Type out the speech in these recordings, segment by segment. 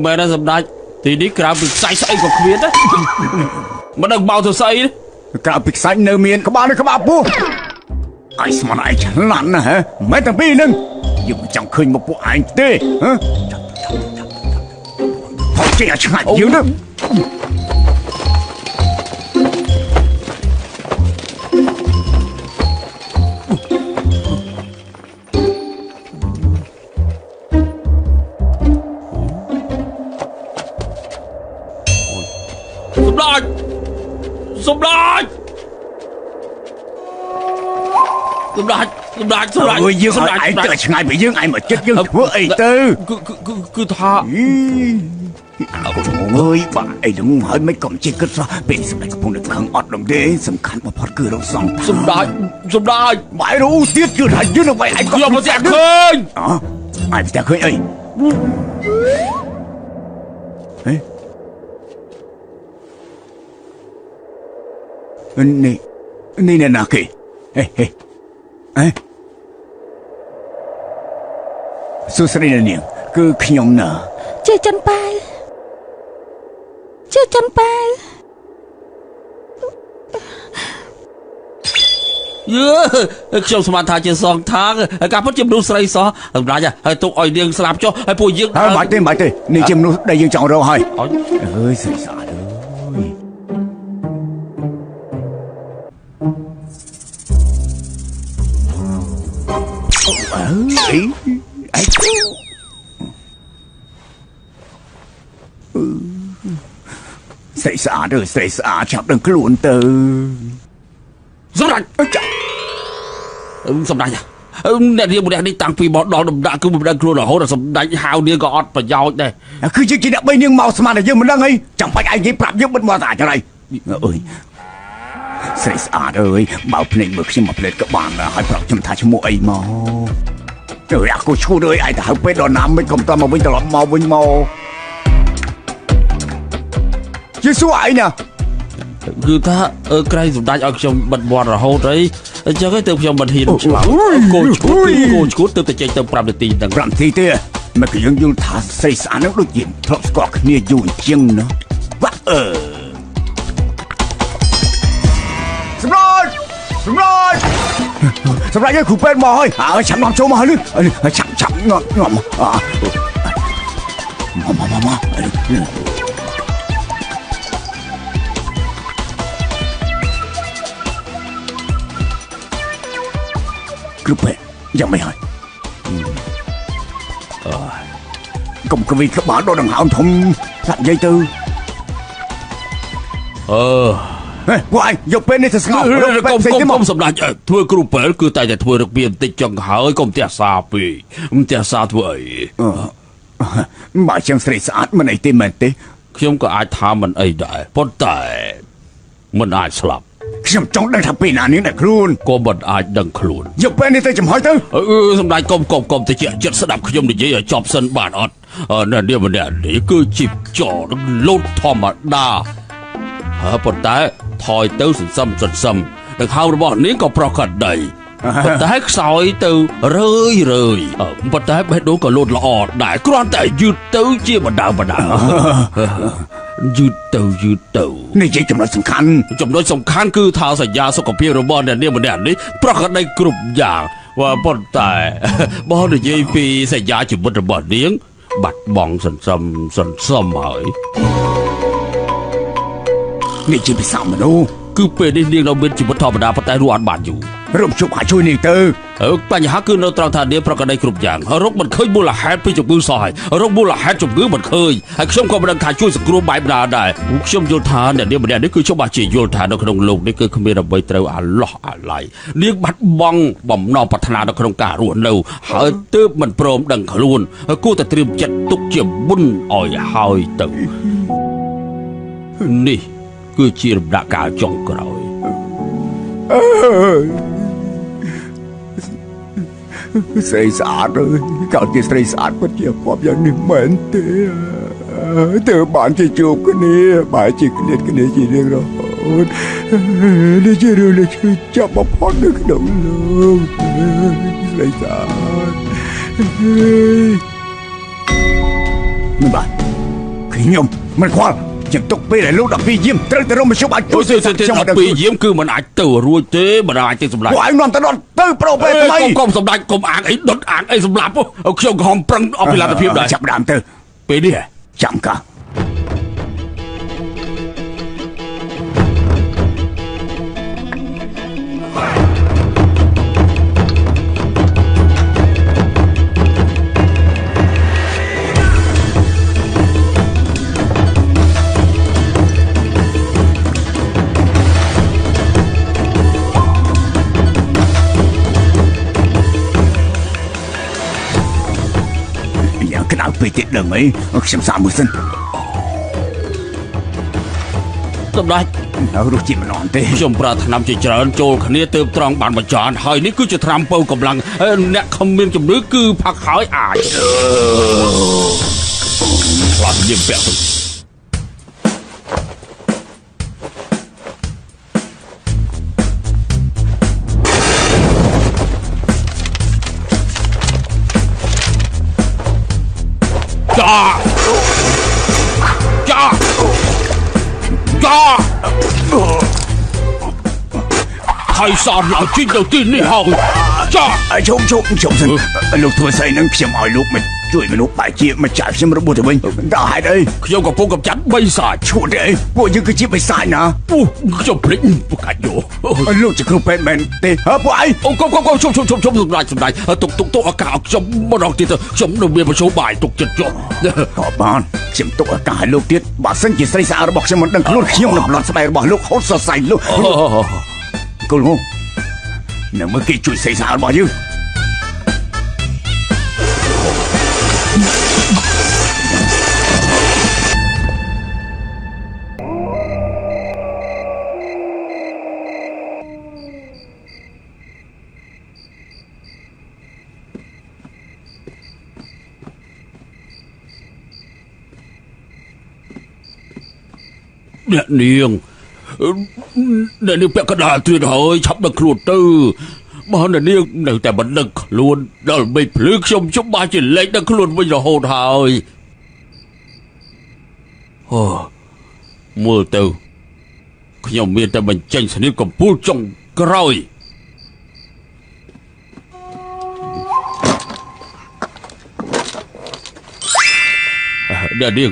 មែនណាសម្ដេចទីនេះក្រៅពីខ្សែស្អីក៏គ្មានដែរមិនដឹងបោទៅស្អីក្រៅពីខ្សែនៅមានក្បាលនៅក្បាលពោះឯងស្មានឯងឆ្លាតណាស់ហ៎មិនទាំងពីរនឹងយើងមិនចង់ឃើញមកពួកឯងទេហ៎ផុសចេះឆ្ងាយយើងទៅសម្ដេចអើយយើងឲ្យឯងទៅឆ្ងាយពីយើងឯងមកចិត្តយើងធ្វើអីទៅគឺថាអើយបាក់អីនឹងហើយមិនកំជិះគិតសោះពេលសម្ដេចកំពុងនៅខឹងអត់ដឹងទេសំខាន់បំផុតគឺរកសំសម្ដេចបាយរូទៀតគឺថាយើងនៅឯងខ្ញុំមិនតែឃើញឯងតែឃើញអីនេះណាគេសួស្តីនាងគឺខ្ញុំណាជាច័ន្ទប៉ាវខ្ញុំស្មានថាជាសងថាការពិតជាមនុស្សស្រីសោះសម្រាប់ហើយទុកឲ្យនាងស្លាប់ចុះហើយពួកយើងបាច់ទេនេះជាមនុស្សដែលយើងចង់រកហើយអើយស្រីស្អាតស្រីស្អាតចាប់ដឹងខ្លួនទៅសម្ដេចអ្នកនាងម្នាក់នេះតាំងពីមកដល់ដំណាក់គឺមិនដឹងខ្លួនរហូតដល់សម្ដេចហៅនាងក៏អត់ប្រយោជន៍ដែរគឺយើងជាអ្នកបីនាងមកស្មានតែយើងមិនដឹងអីចាំបាច់ឯងនិយាយប្រាប់យើងមិនមកតែចរៃអើយស្រីស្អាតអើយបើភ្នែកមើលខ្ញុំមកផ្លេតក៏បានហើយប្រាប់ខ្ញុំថាឈ្មោះអីមកអាគូឈួតអើយឯងទៅហៅពេទ្យដល់ណាមិនកុំតមកវិញត្រឡប់មកវិញមកជាសួរឯងណាគឺថាក្រែងសម្ដេចឲ្យខ្ញុំបិទមាត់រហូតអីអញ្ចឹងទៅខ្ញុំមិនហ៊ានឆ្លើយកូនឈួតទៅចេញទៅ5នាទីដល់5នាទីទេមកយើងយល់ថាស្រីស្អាតនឹងដូចជាធ្លាប់ស្គាល់គ្នាយូរជាងណាបាក់សម្រាប់យើងគ្រូពេទ្យមកហើយឆាប់នាំចូលមកហើយឆាប់នាំមកគ្រូពេទ្យយ៉ាងម៉េចហើយកុំក្វីក្បាលដល់ដង្ហើមធំថានិយាយទៅពួកឯងយកពេលនេះទៅស្ងោកុំសម្ដេចធ្វើគ្រូពេទ្យគឺតែធ្វើរកវាបន្តិចចុងហើយកុំផ្ទះសាពេកផ្ទះសាធ្វើអីបើជាងស្រីស្អាតមិនអីទេមែនទេខ្ញុំក៏អាចថាមិនអីដែរប៉ុន្តែមិនអាចស្លាប់ខ្ញុំចង់ដឹងថាពេលណានាងដែលខ្លួនក៏មិនអាចដឹងខ្លួនយកពេលនេះទៅចំហទៅសម្ដេចកុំទៅជាចិត្តស្ដាប់ខ្ញុំនិយាយឲ្យចប់សិនបានអត់អ្នកនាងម្នាក់នេះគឺជីបចរលូតធម្មតាប៉ុន្តែថយទៅសន្សំដង្ហើមរបស់នាងក៏ប្រកបដីប៉ុន្តែខ្សោយទៅរឿយប៉ុន្តែបេះដូងក៏លូតល្អដែរគ្រាន់តែយឺតទៅជាបណ្ដើយឺតទៅនេះជាចំណុចសំខាន់គឺថាសញ្ញាសុខភាពរបស់អ្នកនាងម្នាក់នេះប្រកបដីគ្រប់យ៉ាងប៉ុន្តែបើនិយាយពីសញ្ញាជីវិតរបស់នាងបាត់បង់សន្សំហើយនេះជាភាសាមនុស្សគឺពេលនេះនាងនៅមានជីវិតធម្មតាប៉ុន្តែរស់អត់បានយូររំជុំអាចជួយនាងទៅបញ្ហាគឺនៅត្រង់ថានាងប្រកបដីគ្រប់យ៉ាងរកមិនឃើញមូលហេតុពីជំងឺសោះហើយរកមូលហេតុជំងឺមិនឃើញហើយខ្ញុំក៏មិនដឹងថាជួយសង្គ្រោះបែបណាដែរខ្ញុំយល់ថាអ្នកនាងម្នាក់នេះគឺខ្ញុំបានជាយល់ថានៅក្នុងលោកនេះគឺគ្មានអ្វីត្រូវអាឡោះអាល័យនាងបាត់បង់បំណងប្រាថ្នានៅក្នុងការរស់នៅហើយទើបមិនព្រមដឹងខ្លួនគួរតែត្រៀមចិត្តទុកជាបុណ្យឲ្យហើយទៅនេះគឺជាដំណាក់កាលចុងក្រោយស្រីស្អាតអើយកើតជាស្រីស្អាតពិតជាគាត់យ៉ាងនេះមែនទេទើបបានជាជួបគ្នាបែរជាឃ្លាតគ្នាជារៀងរហូតនេះជារឿងដែលឈឺចាប់បំផុតនៅក្នុងលោកស្រីស្អាតមិនបាន ខ្ញុំមិនខ្វល់ខ្ញុំទុកពេលឲ្យលោក12យាមត្រូវទៅរកមជ្ឈបាយជួយ ខ្ញុំ12យាមគឺមិនអាចទៅរួចទេមិនអាចទេសម្លាប់ ពួកឯងនាំទៅដុតទៅប្រោពេលថ្មី កុំសម្ដេចកុំអាងអីដុតអាងអីសម្លាប់ខ្ញុំក៏ហំប្រឹងអស់ពីលទ្ធភាពដែរ ចាប់ដើមទៅ ពេលនេះ ចាំកាក្តៅពេកទៀតដឹងអីខ្ញុំសាកមើលសិន សម្ដេច រសជាតិមិនអន់ទេ ខ្ញុំប្រើថ្នាំជាច្រើនចូលគ្នាទើបត្រង់បានបញ្ចានហើយនេះគឺជាថ្នាំពៅកម្លាំងអ្នកខំមានជំនឿគឺផឹកហើយអាចខ្លាចលៀមពាក់ទៅហើយសំឡើងជិះទៅទីនេះហើយចាជុំសិនលោកធ្វើស្អីនឹងខ្ញុំឲ្យលោកមកជួយមនុស្សបែរជាមកចាក់ខ្ញុំរបួសទៅវិញដល់ហេតុអី ខ្ញុំកំពុងកំចាត់បិសាច ឈួតទេពួកយើងគឺជាបិសាចណា ខ្ញុំភ្លេចប្រកាច់យក លោកជាគ្រូពេទ្យមែនទេពួកឯង អូកុំជុំសម្ដេចទុកឱកាសខ្ញុំម្ដងទៀតខ្ញុំនៅមានមជ្ឈបាយទុកចិត្តចុះ ក៏បានខ្ញុំទុកឱកាសឲ្យលោកទៀតបើសិនជាស្រីស្អាតរបស់ខ្ញុំមិនដឹងខ្លួនខ្ញុំនឹងប្លន់ស្បែករបស់លោកហូតសរសៃលោកគូលហូនៅមើលគេជួយស្រីស្អាតរបស់យើងអ្នកនាងពាក់កណ្ដាលទៀតហើយឆាប់ដឹកខ្លួនទៅបើអ្នកនាងនៅតែមិនដឹកខ្លួនដល់មេឃភ្លឺខ្ញុំជុំបាជាលេខដឹកខ្លួនវិញរហូតហើយអូមើលទៅខ្ញុំមានតែបញ្ចេញស្នៀតកំពូលចុងក្រោយអ្នកនាង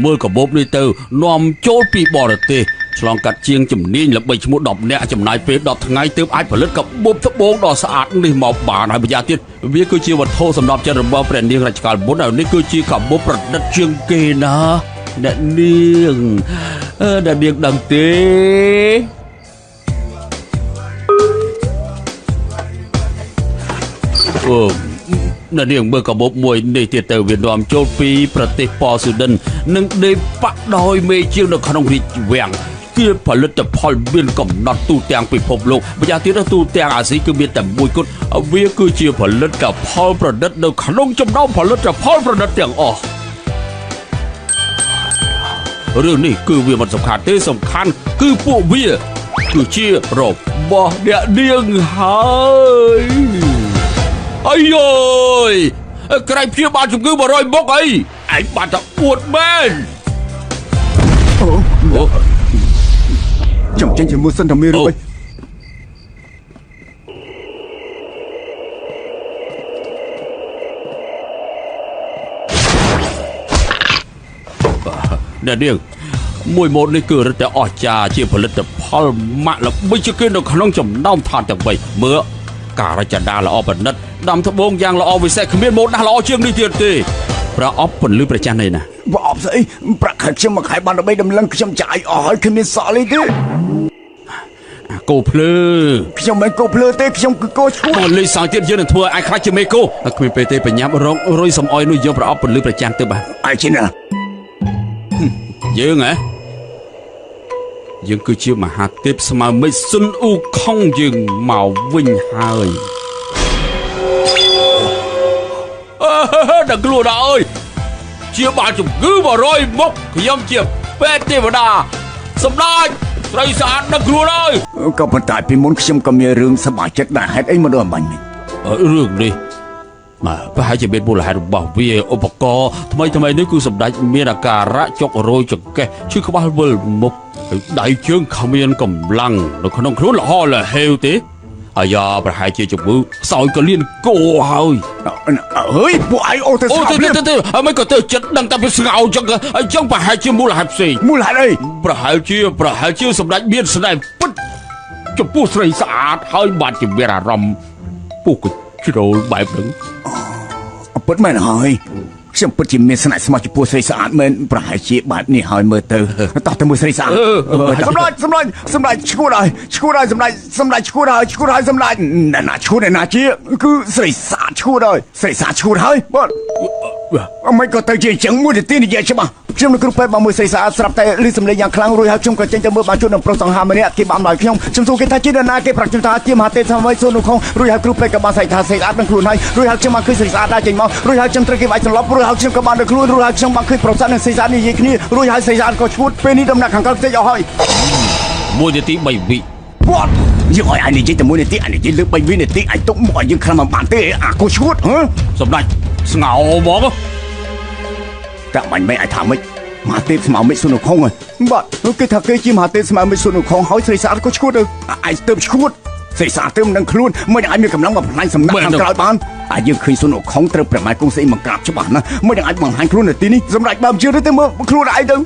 មើលកាបូបនេះទៅនាំចូលពីបរទេសឆ្លងកាត់ជាងជំនាញល្បីឈ្មោះ10នាក់ចំណាយពេល10ថ្ងៃទើបអាចផលិតកាបូបត្បូងដ៏ស្អាតនេះមកបានហើយម្យ៉ាងទៀតវាគឺជាវត្ថុសម្រាប់ចិត្តរបស់ព្រះនាងរជ្ជកាលមុនហើយនេះគឺជាកាបូបប្រឌិតជាងគេណាអ្នកនាងដឹងទេអ្នកនាងមើលកាបូបមួយនេះទៀតទៅវានាំចូលពីប្រទេសប៉ូស៊ូដិននិងដេប៉ាក់ដោយមេជាងនៅក្នុងរាជវាំងគឺផលិតផលមានកំណត់ទូទាំងពិភពលោកម្យ៉ាងទៀតទូទាំងអាស៊ីគឺមានតែមួយគត់វាគឺជាផលិតផលប្រឌិតនៅក្នុងចំណោមផលិតផលប្រឌិតទាំងអស់រឿងនេះគឺវាមិនសំខាន់ទេសំខាន់គឺពួកវាគឺជារបស់អ្នកនាងហើយអាយយក្រៃព្យាបាលជំងឺ100មុខអីឯងបាត់តែអួតមែនចាំចេញជាមួយសិនតែមានរូបអីអ្នកនាងមួយម៉ូតនេះគឺរឹតតែអស្ចារ្យជាផលិតផលម៉ាក់ល្បីជាងគេនៅក្នុងចំណោមឋានទាំង3មើលការរចនាល្អប្រណិតដាំត្បូងយ៉ាងល្អវិសេសគ្មានម៉ូតណាស់ល្អជាងនេះទៀតទេប្រអប់ពន្លឺប្រចាំនេះណា ប្រអប់ស្អីប្រាក់ខែខ្ញុំមកខែបានដើម្បីដំឡឹងខ្ញុំចាយអស់ហើយគ្មានសល់អីទេគោភ្លឺខ្ញុំមិនគោភ្លឺទេខ្ញុំគឺគោឈួតមកលេខសោយទៀតយើងនឹងធ្វើឲ្យខ្លាចជាមេគោគ្មានពេលទេបញ្ញាប់រងរុយសំអុយនោះយកប្រអប់ពន្លឺប្រចាំទៅបាទអាយជាណាយើងគឺជាមហាទេពស្មើមេស៊ុនអ៊ូខុងយើងមកវិញហើយដល់ខ្លួនអើយជាបាលជំងឺ100មុខខ្ញុំជាពេទ្យទេវតាសម្ដេចស្រីស្អាតដល់ខ្លួនអើយក៏ប៉ុន្តែពីមុនខ្ញុំក៏មានរឿងសប្បាយចិត្តដែរហេតុអីមកដល់អំបញ្ញនេះរឿងនេះ ប្រហែលជាមានមូលហេតុរបស់វាឧបករណ៍ថ្មីនេះគឺសម្ដេចមានអាការៈចុករយចង្កេះឈឺក្បាលវិលមុខដៃជើងគ្មានកម្លាំងនៅក្នុងខ្លួនលហលហេវទេអាយ៉ាប្រហែលជាជំងឺខ្សោយកលៀនគោហើយអើយពួកឯងអូទៅស្ងោទៅមិនក៏ទៅចិត្តដឹងតែវាស្ងោអញ្ចឹងប្រហែលជាមូលហេតុផ្សេងមូលហេតុអីប្រហែលជាសម្ដេចមានស្នេហ៍ពិតចំពោះស្រីស្អាតហើយបានជាមានអារម្មណ៍ពុះកជ្រោលបែបហ្នឹងពិតមែនហើយខ្ញុំពិតជាមានស្នេហ៍ស្មោះចំពោះស្រីស្អាតមែនប្រហែលជាបែបនេះហើយមើលទៅតោះទៅមើលស្រីស្អាតសម្ដេចឈួតហើយសម្ដេចឈួតហើយសម្ដេចណាឈួតណាជាគឺស្រីស្អាតឈួតហើយបាទអមិនក៏ទៅជាអញ្ចឹងមួយនាទីនិយាយច្បាស់ខ្ញុំនៅគ្រូពេទ្យបានមើលស្រីស្អាតស្រាប់តែលឺសំឡេងយ៉ាងខ្លាំងរួចហើយខ្ញុំក៏ចេញទៅមើលបានជួបនឹងប្រុសសង្ហាម្នាក់គេបានមកខ្ញុំសួរគេថាជានរណាគេប្រាប់ខ្ញុំថាជាមហាទេពថ្មីសូននោះខងរួចហើយគ្រូពេទ្យក៏បានស្រីថាស្រីស្អាតនឹងខ្លួនហើយរួចហើយខ្ញុំបានឃើញស្រីស្អាតដើរចេញមករួចហើយខ្ញុំត្រូវគេវាយសន្លប់រួចហើយខ្ញុំក៏បាននៅខ្លួនរួចហើយខ្ញុំបានឃើញប្រុសស្អាតនិងស្រីស្អាតនិយាយគ្នារួចហើយស្រីស្អាតក៏ឈួតពេលនេះដំណាក់ខាងក្រោយខ្ទេចអស់ហើយ1នាទី3វិWhat យើងឲ្យអានិយាយតែ1នាទីអានិយាយលើ3វិនាទីអាចទុកមកឲ្យយើងខ្លាំងមិនបានទេអាកូឈួតសម្ដេចស្ងោមកតែបាញ់មិនឲ្យថាម៉េចមហាទេពស្មៅមិចសុនខងបាទគេថាគេជាមហាទេពស្មៅមិចសុនខងហើយស្រីស្អាតក៏ឈួតទៅឯងទៅឈួតស្រីស្អាតទៅមិនដឹងខ្លួនមិនអាចមានកម្លាំងមកផ្លាញ់សំណាក់ខាងក្រោយបានអាយើងឃើញសុនខងត្រូវប្រម៉ែគង់ស្អីមកក្រាបច្បាស់ណាមិនអាចបង្ហាញខ្លួននៅទីនេះសម្រាប់បើជឿទៅមើលខ្លួនឯងទៅ